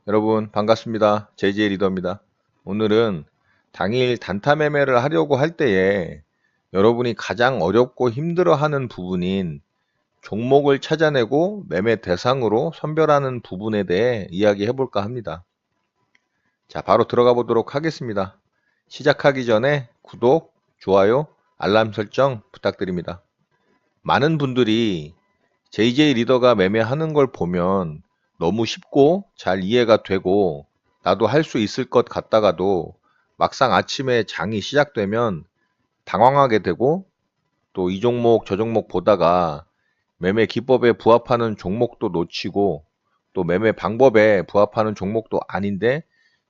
여러분 반갑습니다. JJ 리더입니다. 오늘은 당일 단타 매매를 하려고 할 때에 여러분이 가장 어렵고 힘들어하는 부분인 종목을 찾아내고 매매 대상으로 선별하는 부분에 대해 이야기해 볼까 합니다. 자, 바로 들어가 보도록 하겠습니다. 시작하기 전에 구독, 좋아요, 알람 설정 부탁드립니다. 많은 분들이 JJ 리더가 매매하는 걸 보면 너무 쉽고 잘 이해가 되고 나도 할 수 있을 것 같다가도 막상 아침에 장이 시작되면 당황하게 되고 또 이 종목 저 종목 보다가 매매 기법에 부합하는 종목도 놓치고 또 매매 방법에 부합하는 종목도 아닌데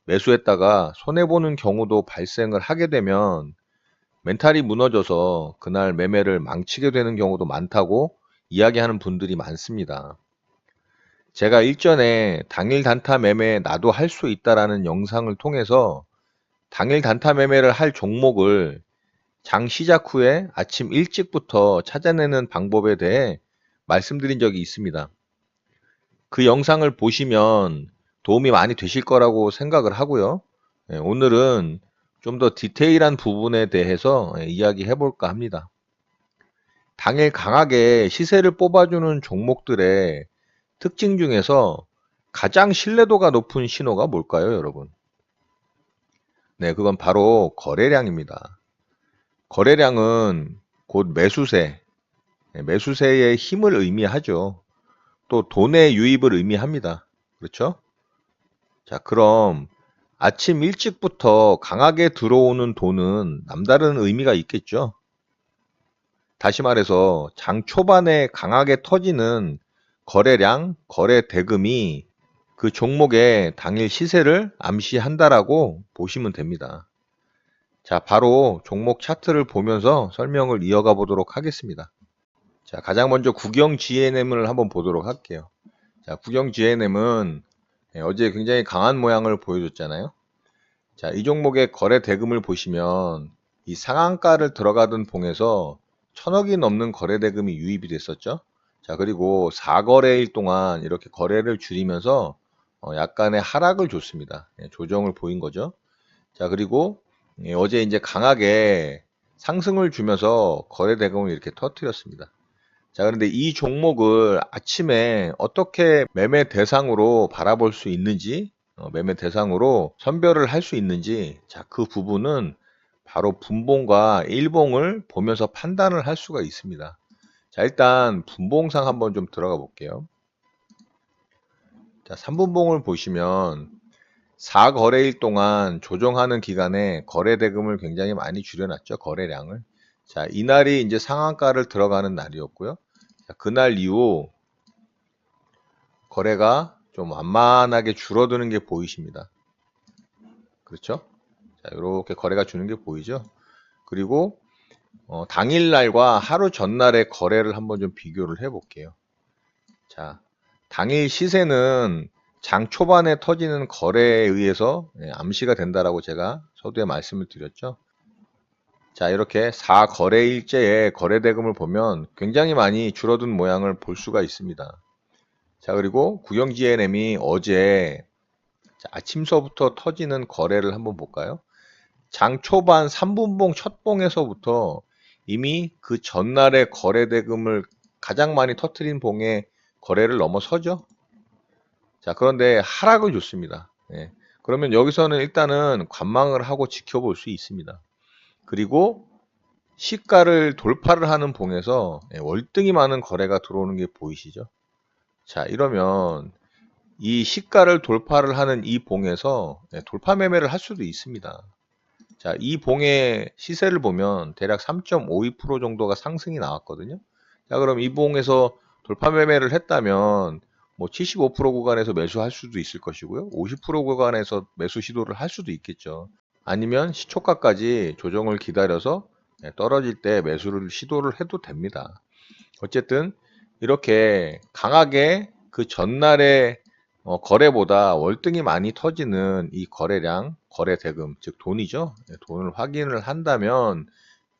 매수했다가 손해보는 경우도 발생을 하게 되면 멘탈이 무너져서 그날 매매를 망치게 되는 경우도 많다고 이야기하는 분들이 많습니다. 제가 일전에 당일 단타 매매 나도 할 수 있다라는 영상을 통해서 당일 단타 매매를 할 종목을 장 시작 후에 아침 일찍부터 찾아내는 방법에 대해 말씀드린 적이 있습니다. 그 영상을 보시면 도움이 많이 되실 거라고 생각을 하고요. 오늘은 좀 더 디테일한 부분에 대해서 이야기해 볼까 합니다. 당일 강하게 시세를 뽑아주는 종목들의 특징 중에서 가장 신뢰도가 높은 신호가 뭘까요, 여러분? 네, 그건 바로 거래량입니다. 거래량은 곧 매수세, 매수세의 힘을 의미하죠. 또 돈의 유입을 의미합니다. 그렇죠? 자, 그럼 아침 일찍부터 강하게 들어오는 돈은 남다른 의미가 있겠죠? 다시 말해서 장 초반에 강하게 터지는 거래량, 거래 대금이 그 종목의 당일 시세를 암시한다라고 보시면 됩니다. 자, 바로 종목 차트를 보면서 설명을 이어가 보도록 하겠습니다. 자, 가장 먼저 국영 GNM을 한번 보도록 할게요. 자, 국영 GNM은 어제 굉장히 강한 모양을 보여줬잖아요. 자, 이 종목의 거래 대금을 보시면 이 상한가를 들어가던 봉에서 1000억이 넘는 거래 대금이 유입이 됐었죠. 자, 그리고 4거래일 동안 이렇게 거래를 줄이면서 약간의 하락을 줬습니다. 조정을 보인 거죠. 자, 그리고 어제 이제 강하게 상승을 주면서 거래 대금을 이렇게 터뜨렸습니다. 자, 그런데 이 종목을 아침에 어떻게 매매 대상으로 바라볼 수 있는지, 매매 대상으로 선별을 할 수 있는지, 자, 그 부분은 바로 분봉과 일봉을 보면서 판단을 할 수가 있습니다. 자, 일단 분봉상 한번 좀 들어가 볼게요. 자, 3분봉을 보시면 4거래일 동안 조정하는 기간에 거래 대금을 굉장히 많이 줄여놨죠. 거래량을. 자, 이날이 이제 상한가를 들어가는 날이었고요. 자, 그날 이후 거래가 좀 완만하게 줄어드는 게 보이십니다. 그렇죠? 자, 이렇게 거래가 주는 게 보이죠? 그리고 당일날과 하루 전날의 거래를 한번 좀 비교를 해 볼게요. 자, 당일 시세는 장 초반에 터지는 거래에 의해서 암시가 된다라고 제가 서두에 말씀을 드렸죠. 자, 이렇게 4거래일째의 거래 대금을 보면 굉장히 많이 줄어든 모양을 볼 수가 있습니다. 자, 그리고 국영 GNM이 어제 아침서부터 터지는 거래를 한번 볼까요? 장 초반 3분봉 첫 봉에서부터 이미 그 전날의 거래 대금을 가장 많이 터트린 봉의 거래를 넘어서죠. 자, 그런데 하락을 줬습니다. 그러면 여기서는 일단은 관망을 하고 지켜볼 수 있습니다. 그리고 시가를 돌파를 하는 봉에서 월등히 많은 거래가 들어오는 게 보이시죠? 자, 이러면 이 시가를 돌파를 하는 이 봉에서 돌파 매매를 할 수도 있습니다. 자, 이 봉의 시세를 보면 대략 3.52% 정도가 상승이 나왔거든요. 자, 그럼 이 봉에서 돌파 매매를 했다면 뭐 75% 구간에서 매수할 수도 있을 것이고요. 50% 구간에서 매수 시도를 할 수도 있겠죠. 아니면 시초가까지 조정을 기다려서 떨어질 때 매수를 시도를 해도 됩니다. 어쨌든 이렇게 강하게 그 전날의 거래보다 월등히 많이 터지는 이 거래량, 거래 대금, 즉 돈이죠. 돈을 확인을 한다면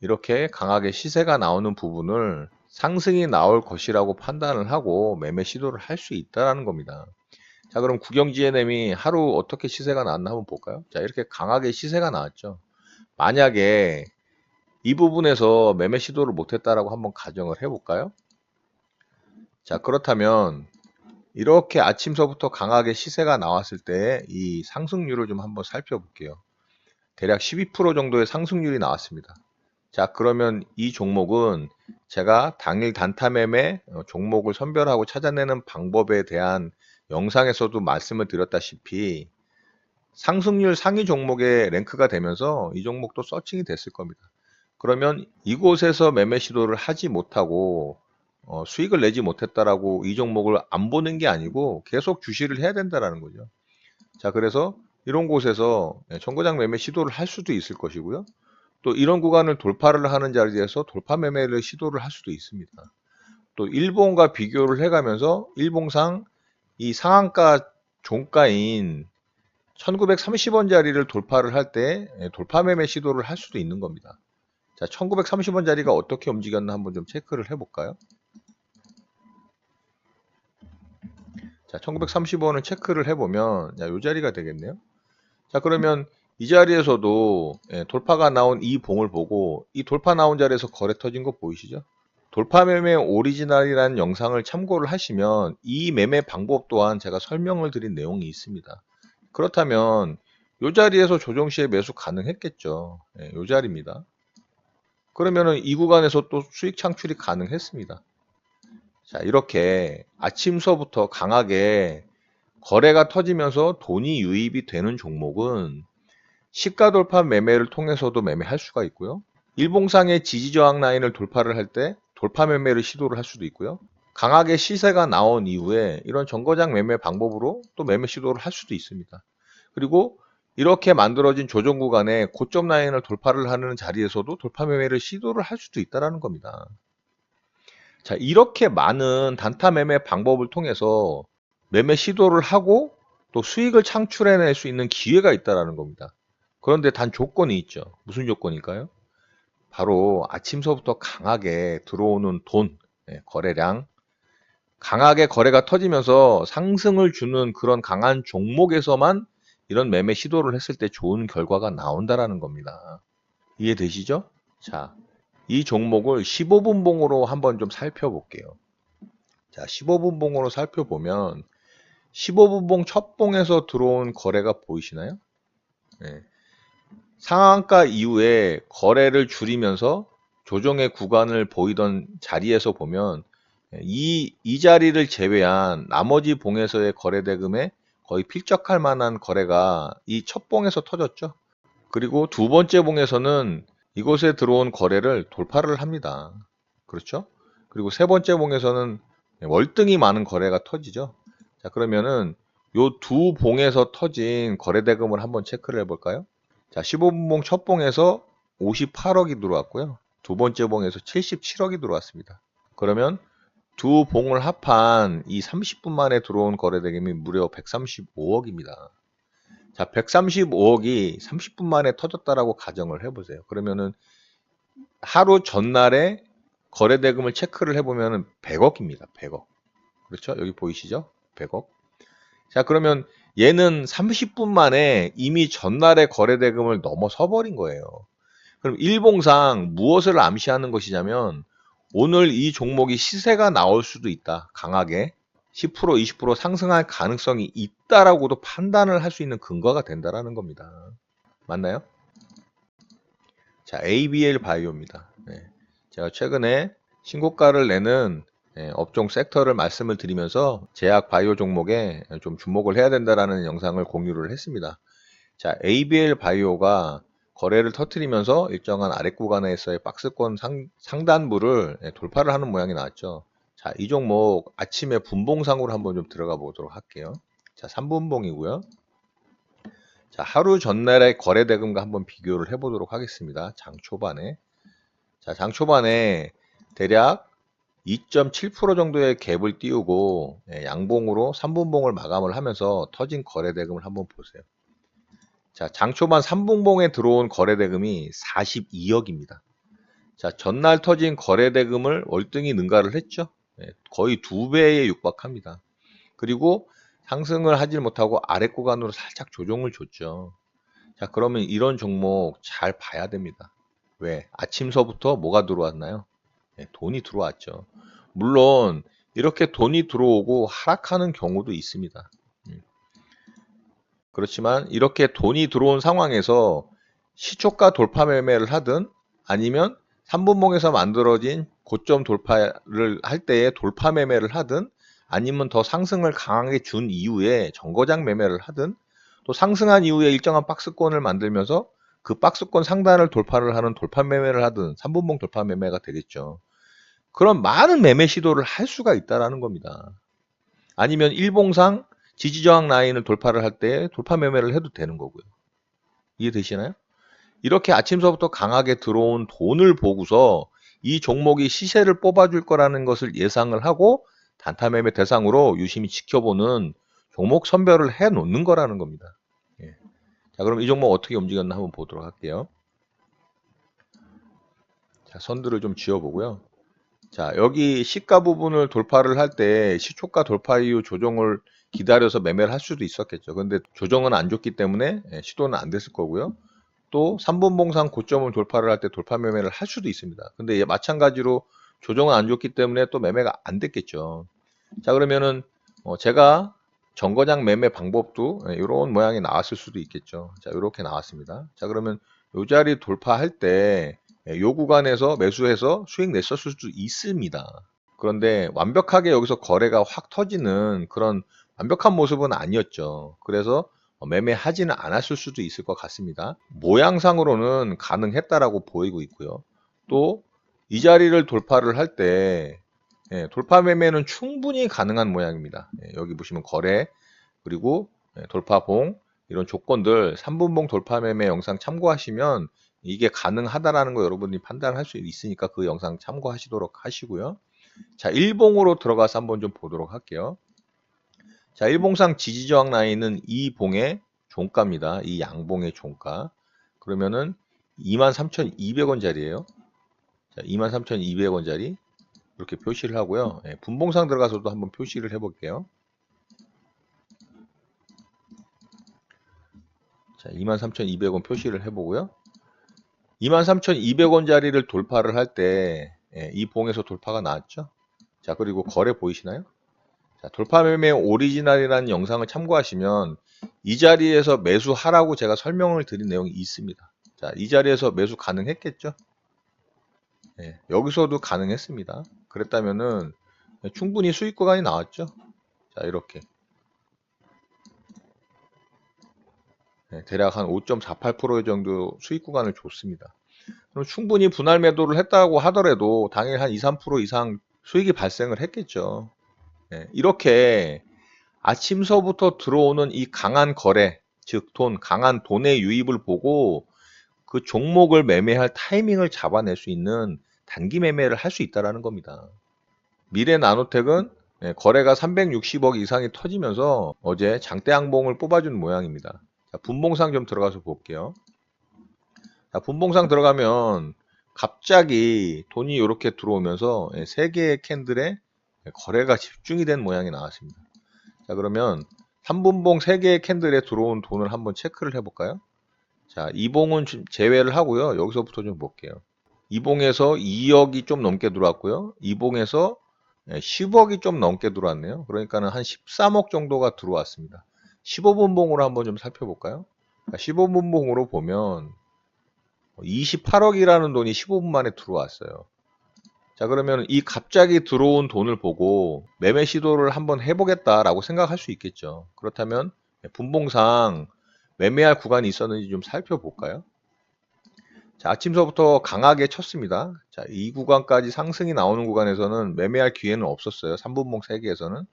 이렇게 강하게 시세가 나오는 부분을 상승이 나올 것이라고 판단을 하고 매매 시도를 할 수 있다는 겁니다. 자, 그럼 국영GNM이 하루 어떻게 시세가 나왔나 한번 볼까요? 자, 이렇게 강하게 시세가 나왔죠. 만약에 이 부분에서 매매 시도를 못했다라고 한번 가정을 해볼까요? 자, 그렇다면 이렇게 아침서부터 강하게 시세가 나왔을 때 이 상승률을 좀 한번 살펴볼게요. 대략 12% 정도의 상승률이 나왔습니다. 자, 그러면 이 종목은 제가 당일 단타 매매 종목을 선별하고 찾아내는 방법에 대한 영상에서도 말씀을 드렸다시피 상승률 상위 종목에 랭크가 되면서 이 종목도 서칭이 됐을 겁니다. 그러면 이곳에서 매매 시도를 하지 못하고 수익을 내지 못했다라고 이 종목을 안 보는 게 아니고 계속 주시를 해야 된다라는 거죠. 자, 그래서 이런 곳에서 정거장 매매 시도를 할 수도 있을 것이고요. 또 이런 구간을 돌파를 하는 자리에서 돌파 매매를 시도를 할 수도 있습니다. 또 일봉과 비교를 해가면서 일봉상 이 상한가 종가인 1930원짜리를 돌파를 할 때 돌파 매매 시도를 할 수도 있는 겁니다. 자, 1930원짜리가 어떻게 움직였나 한번 좀 체크를 해볼까요? 자, 1930원을 체크를 해보면 이 자리가 되겠네요. 자, 그러면 이 자리에서도 돌파가 나온 이 봉을 보고 이 돌파 나온 자리에서 거래 터진 거 보이시죠? 돌파 매매 오리지널이라는 영상을 참고를 하시면 이 매매 방법 또한 제가 설명을 드린 내용이 있습니다. 그렇다면 이 자리에서 조정 시에 매수 가능했겠죠. 이 자리입니다. 그러면은 이 구간에서 또 수익 창출이 가능했습니다. 자, 이렇게 아침서부터 강하게 거래가 터지면서 돈이 유입이 되는 종목은 시가 돌파 매매를 통해서도 매매할 수가 있고요. 일봉상의 지지저항 라인을 돌파를 할 때 돌파 매매를 시도를 할 수도 있고요. 강하게 시세가 나온 이후에 이런 정거장 매매 방법으로 또 매매 시도를 할 수도 있습니다. 그리고 이렇게 만들어진 조정 구간에 고점 라인을 돌파를 하는 자리에서도 돌파 매매를 시도를 할 수도 있다는 겁니다. 자, 이렇게 많은 단타 매매 방법을 통해서 매매 시도를 하고 또 수익을 창출해낼 수 있는 기회가 있다는 겁니다. 그런데 단 조건이 있죠. 무슨 조건일까요? 바로 아침서부터 강하게 들어오는 돈, 거래량, 강하게 거래가 터지면서 상승을 주는 그런 강한 종목에서만 이런 매매 시도를 했을 때 좋은 결과가 나온다라는 겁니다. 이해되시죠? 자, 이 종목을 15분 봉으로 한번 좀 살펴볼게요. 자, 15분 봉으로 살펴보면 15분 봉 첫 봉에서 들어온 거래가 보이시나요? 네. 상한가 이후에 거래를 줄이면서 조정의 구간을 보이던 자리에서 보면 이 자리를 제외한 나머지 봉에서의 거래 대금에 거의 필적할 만한 거래가 이 첫 봉에서 터졌죠. 그리고 두 번째 봉에서는 이곳에 들어온 거래를 돌파를 합니다. 그렇죠? 그리고 세 번째 봉에서는 월등히 많은 거래가 터지죠. 자, 그러면은 요 두 봉에서 터진 거래 대금을 한번 체크를 해볼까요? 자, 15분봉 첫 봉에서 58억이 들어왔고요. 두 번째 봉에서 77억이 들어왔습니다. 그러면 두 봉을 합한 이 30분 만에 들어온 거래 대금이 무려 135억입니다. 자, 135억이 30분 만에 터졌다라고 가정을 해보세요. 그러면은 하루 전날에 거래 대금을 체크를 해보면 100억입니다. 100억. 그렇죠? 여기 보이시죠? 100억. 자, 그러면 얘는 30분 만에 이미 전날의 거래 대금을 넘어서 버린 거예요. 그럼 일봉상 무엇을 암시하는 것이냐면 오늘 이 종목이 시세가 나올 수도 있다. 강하게 10% 20% 상승할 가능성이 있다라고도 판단을 할 수 있는 근거가 된다라는 겁니다. 맞나요? 자, ABL 바이오입니다. 네. 제가 최근에 신고가를 내는 업종 섹터를 말씀을 드리면서 제약 바이오 종목에 좀 주목을 해야 된다라는 영상을 공유를 했습니다. 자, ABL 바이오가 거래를 터뜨리면서 일정한 아래 구간에서의 박스권 상단부를 돌파를 하는 모양이 나왔죠. 자, 이 종목 아침에 분봉상으로 한번 좀 들어가 보도록 할게요. 자, 3분봉이고요. 자, 하루 전날의 거래 대금과 한번 비교를 해보도록 하겠습니다. 장 초반에. 자, 장 초반에 대략 2.7% 정도의 갭을 띄우고 양봉으로 3분봉을 마감을 하면서 터진 거래 대금을 한번 보세요. 자, 장 초반 3분봉에 들어온 거래 대금이 42억입니다. 자, 전날 터진 거래 대금을 월등히 능가를 했죠. 거의 2배에 육박합니다. 그리고 상승을 하질 못하고 아래 구간으로 살짝 조정을 줬죠. 자, 그러면 이런 종목 잘 봐야 됩니다. 왜? 아침서부터 뭐가 들어왔나요? 네, 돈이 들어왔죠. 물론 이렇게 돈이 들어오고 하락하는 경우도 있습니다. 그렇지만 이렇게 돈이 들어온 상황에서 시초가 돌파 매매를 하든 아니면 3분봉에서 만들어진 고점 돌파를 할 때에 돌파 매매를 하든 아니면 더 상승을 강하게 준 이후에 정거장 매매를 하든 또 상승한 이후에 일정한 박스권을 만들면서 그 박스권 상단을 돌파를 하는 돌파 매매를 하든 3분봉 돌파 매매가 되겠죠. 그런 많은 매매 시도를 할 수가 있다라는 겁니다. 아니면 일봉상 지지저항 라인을 돌파를 할 때 돌파 매매를 해도 되는 거고요. 이해되시나요? 이렇게 아침서부터 강하게 들어온 돈을 보고서 이 종목이 시세를 뽑아줄 거라는 것을 예상을 하고 단타 매매 대상으로 유심히 지켜보는 종목 선별을 해 놓는 거라는 겁니다. 예. 자, 그럼 이 종목 어떻게 움직였나 한번 보도록 할게요. 자, 선들을 좀 지어보고요. 자, 여기 시가 부분을 돌파를 할 때 시초가 돌파 이후 조정을 기다려서 매매를 할 수도 있었겠죠. 근데 조정은 안 줬기 때문에 시도는 안 됐을 거고요. 또 3분봉상 고점을 돌파를 할 때 돌파 매매를 할 수도 있습니다. 근데 마찬가지로 조정은 안 줬기 때문에 또 매매가 안 됐겠죠. 자, 그러면은 제가 정거장 매매 방법도 이런 모양이 나왔을 수도 있겠죠. 자, 이렇게 나왔습니다. 자, 그러면 이 자리 돌파할 때 요 구간에서 매수해서 수익 냈었을 수도 있습니다. 그런데 완벽하게 여기서 거래가 확 터지는 그런 완벽한 모습은 아니었죠. 그래서 매매하지는 않았을 수도 있을 것 같습니다. 모양상으로는 가능했다라고 보이고 있고요. 또 이 자리를 돌파를 할 때 돌파 매매는 충분히 가능한 모양입니다. 여기 보시면 거래 그리고 돌파봉 이런 조건들 3분봉 돌파 매매 영상 참고하시면 이게 가능하다라는 거 여러분이 판단할 수 있으니까 그 영상 참고하시도록 하시고요. 자, 일봉으로 들어가서 한번 좀 보도록 할게요. 자, 일봉상 지지저항 라인은 이 봉의 종가입니다. 이 양봉의 종가. 그러면은 23,200원짜리예요. 자, 23,200원짜리 이렇게 표시를 하고요. 분봉상 들어가서도 한번 표시를 해볼게요. 자, 23,200원 표시를 해보고요. 23,200원짜리를 돌파를 할 때 이 봉에서 돌파가 나왔죠. 자, 그리고 거래 보이시나요? 자, 돌파 매매 오리지널이라는 영상을 참고하시면 이 자리에서 매수하라고 제가 설명을 드린 내용이 있습니다. 자, 이 자리에서 매수 가능했겠죠? 여기서도 가능했습니다. 그랬다면은 충분히 수익 구간이 나왔죠. 자, 이렇게 대략 한 5.48% 정도 수익 구간을 줬습니다. 그럼 충분히 분할 매도를 했다고 하더라도 당일 한 2, 3% 이상 수익이 발생을 했겠죠. 이렇게 아침서부터 들어오는 이 강한 거래, 즉 강한 돈의 유입을 보고 그 종목을 매매할 타이밍을 잡아낼 수 있는 단기 매매를 할 수 있다는 겁니다. 미래나노텍은 거래가 360억 이상이 터지면서 어제 장대 양봉을 뽑아준 모양입니다. 자, 분봉상 좀 들어가서 볼게요. 자, 분봉상 들어가면 갑자기 돈이 이렇게 들어오면서 3개의 캔들에 거래가 집중이 된 모양이 나왔습니다. 자, 그러면 3분봉 3개의 캔들에 들어온 돈을 한번 체크를 해볼까요? 자, 이봉은 제외를 하고요. 여기서부터 좀 볼게요. 이봉에서 2억이 좀 넘게 들어왔고요. 이봉에서 10억이 좀 넘게 들어왔네요. 그러니까는 한 13억 정도가 들어왔습니다. 15분봉으로 한번 좀 살펴볼까요? 15분봉으로 보면 28억이라는 돈이 15분 만에 들어왔어요. 자, 그러면 이 갑자기 들어온 돈을 보고 매매 시도를 한번 해보겠다라고 생각할 수 있겠죠. 그렇다면 분봉상 매매할 구간이 있었는지 좀 살펴볼까요? 자, 아침서부터 강하게 쳤습니다. 자, 이 구간까지 상승이 나오는 구간에서는 매매할 기회는 없었어요. 3분봉 3개에서는.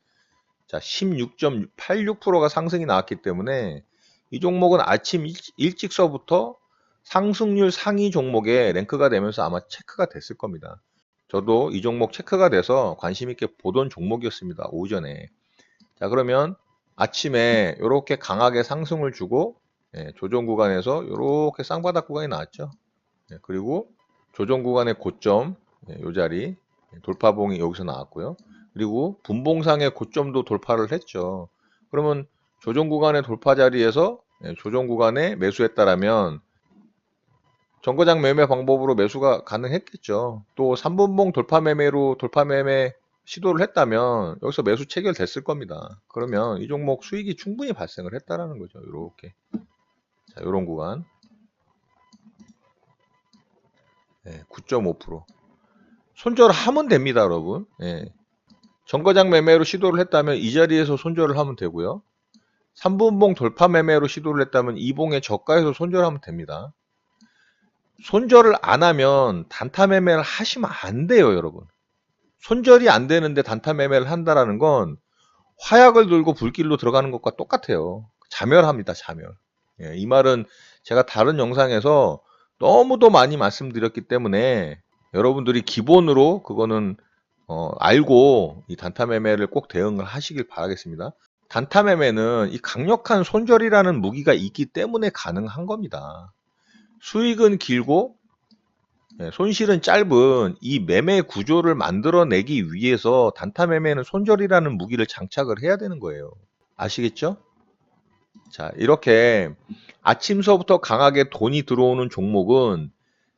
자, 16.86%가 상승이 나왔기 때문에 이 종목은 아침 일찍서부터 상승률 상위 종목에 랭크가 되면서 아마 체크가 됐을 겁니다. 저도 이 종목 체크가 돼서 관심 있게 보던 종목이었습니다. 오전에. 자, 그러면 아침에 이렇게 강하게 상승을 주고 조정 구간에서 이렇게 쌍바닥 구간이 나왔죠. 그리고 조정 구간의 고점 이 자리 돌파봉이 여기서 나왔고요. 그리고 분봉상의 고점도 돌파를 했죠. 그러면 조정 구간의 돌파 자리에서 조정 구간에 매수했다라면 정거장 매매 방법으로 매수가 가능했겠죠. 또 3분봉 돌파 매매로 돌파 매매 시도를 했다면 여기서 매수 체결됐을 겁니다. 그러면 이 종목 수익이 충분히 발생을 했다라는 거죠. 이렇게. 자, 요런 구간. 9.5%. 손절하면 됩니다, 여러분. 정거장 매매로 시도를 했다면 이 자리에서 손절을 하면 되고요. 3분봉 돌파 매매로 시도를 했다면 2봉의 저가에서 손절하면 됩니다. 손절을 안 하면 단타 매매를 하시면 안 돼요, 여러분. 손절이 안 되는데 단타 매매를 한다라는 건 화약을 들고 불길로 들어가는 것과 똑같아요. 자멸합니다, 자멸. 이 말은 제가 다른 영상에서 너무도 많이 말씀드렸기 때문에 여러분들이 기본으로 그거는 알고 이 단타 매매를 꼭 대응을 하시길 바라겠습니다. 단타 매매는 이 강력한 손절이라는 무기가 있기 때문에 가능한 겁니다. 수익은 길고 손실은 짧은 이 매매 구조를 만들어내기 위해서 단타 매매는 손절이라는 무기를 장착을 해야 되는 거예요. 아시겠죠? 자, 이렇게 아침서부터 강하게 돈이 들어오는 종목은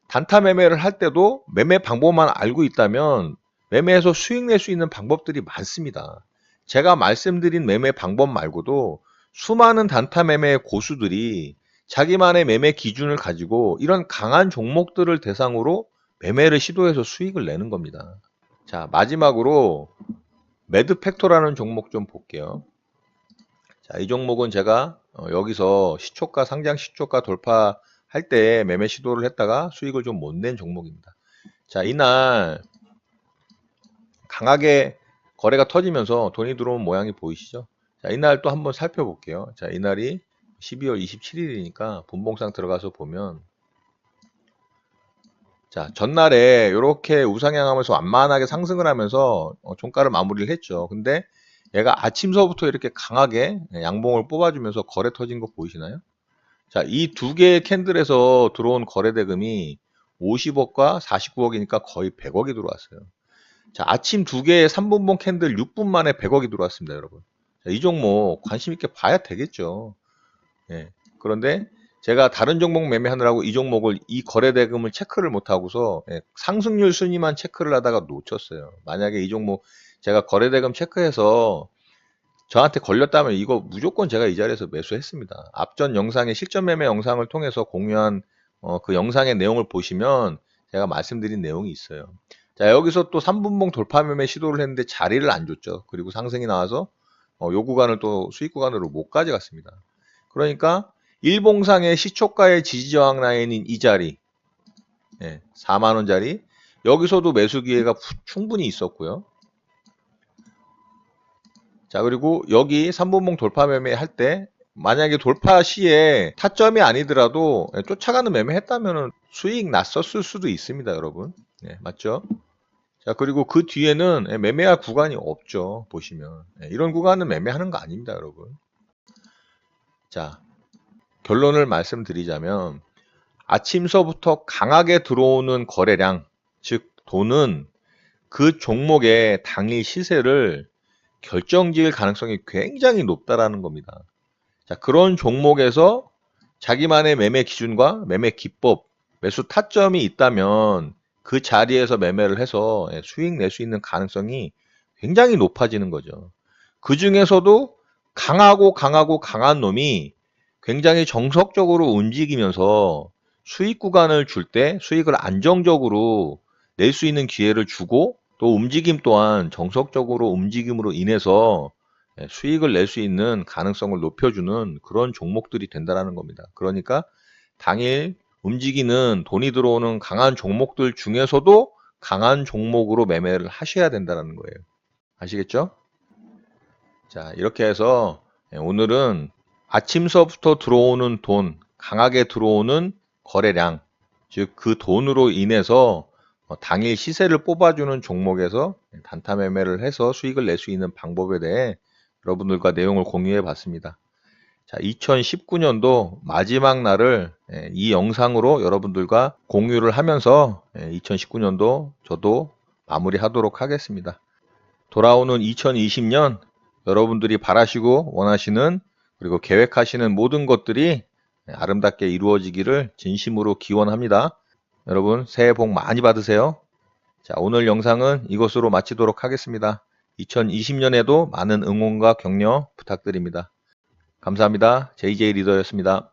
단타 매매를 할 때도 매매 방법만 알고 있다면 매매에서 수익 낼 수 있는 방법들이 많습니다. 제가 말씀드린 매매 방법 말고도 수많은 단타 매매의 고수들이 자기만의 매매 기준을 가지고 이런 강한 종목들을 대상으로 매매를 시도해서 수익을 내는 겁니다. 자, 마지막으로 매드팩토라는 종목 좀 볼게요. 자, 이 종목은 제가 여기서 시초가, 상장 시초가 돌파할 때 매매 시도를 했다가 수익을 좀 못 낸 종목입니다. 자, 이날 강하게 거래가 터지면서 돈이 들어온 모양이 보이시죠? 자, 이날 또 한번 살펴볼게요. 자, 이날이 12월 27일이니까 분봉상 들어가서 보면 자, 전날에 이렇게 우상향하면서 완만하게 상승을 하면서 종가를 마무리를 했죠. 근데 얘가 아침서부터 이렇게 강하게 양봉을 뽑아주면서 거래 터진 거 보이시나요? 자, 이 두 개의 캔들에서 들어온 거래 대금이 50억과 49억이니까 거의 100억이 들어왔어요. 자, 아침 두 개의 3분봉 캔들 6분 만에 100억이 들어왔습니다, 여러분. 자, 이 종목 관심 있게 봐야 되겠죠. 그런데 제가 다른 종목 매매하느라고 이 종목을 이 거래 대금을 체크를 못 하고서 상승률 순위만 체크를 하다가 놓쳤어요. 만약에 이 종목 제가 거래 대금 체크해서 저한테 걸렸다면 이거 무조건 제가 이 자리에서 매수했습니다. 앞전 영상의 실전 매매 영상을 통해서 공유한 그 영상의 내용을 보시면 제가 말씀드린 내용이 있어요. 자, 여기서 또 3분봉 돌파 매매 시도를 했는데 자리를 안 줬죠. 그리고 상승이 나와서 요 구간을 또 수익 구간으로 못 가져갔습니다. 그러니까 일봉상의 시초가의 지지저항 라인인 이 자리 4만원짜리 여기서도 매수 기회가 충분히 있었고요. 자, 그리고 여기 3분봉 돌파 매매 할 때 만약에 돌파 시에 타점이 아니더라도 쫓아가는 매매 했다면 수익 났었을 수도 있습니다, 여러분. 맞죠? 자, 그리고 그 뒤에는 매매할 구간이 없죠. 보시면 이런 구간은 매매하는 거 아닙니다, 여러분. 자, 결론을 말씀드리자면 아침서부터 강하게 들어오는 거래량, 즉 돈은 그 종목의 당일 시세를 결정지을 가능성이 굉장히 높다라는 겁니다. 자, 그런 종목에서 자기만의 매매 기준과 매매 기법, 매수 타점이 있다면 그 자리에서 매매를 해서 수익 낼 수 있는 가능성이 굉장히 높아지는 거죠. 그 중에서도 강한 놈이 굉장히 정석적으로 움직이면서 수익 구간을 줄 때 수익을 안정적으로 낼 수 있는 기회를 주고 또 움직임 또한 정석적으로 움직임으로 인해서 수익을 낼 수 있는 가능성을 높여주는 그런 종목들이 된다는 겁니다. 그러니까 당일 움직이는 돈이 들어오는 강한 종목들 중에서도 강한 종목으로 매매를 하셔야 된다는 거예요. 아시겠죠? 자, 이렇게 해서 오늘은 아침서부터 들어오는 돈, 강하게 들어오는 거래량, 즉 그 돈으로 인해서 당일 시세를 뽑아주는 종목에서 단타 매매를 해서 수익을 낼 수 있는 방법에 대해 여러분들과 내용을 공유해 봤습니다. 자, 2019년도 마지막 날을 이 영상으로 여러분들과 공유를 하면서 2019년도 저도 마무리하도록 하겠습니다. 돌아오는 2020년 여러분들이 바라시고 원하시는 그리고 계획하시는 모든 것들이 아름답게 이루어지기를 진심으로 기원합니다. 여러분 새해 복 많이 받으세요. 자, 오늘 영상은 이것으로 마치도록 하겠습니다. 2020년에도 많은 응원과 격려 부탁드립니다. 감사합니다. JJ 리더였습니다.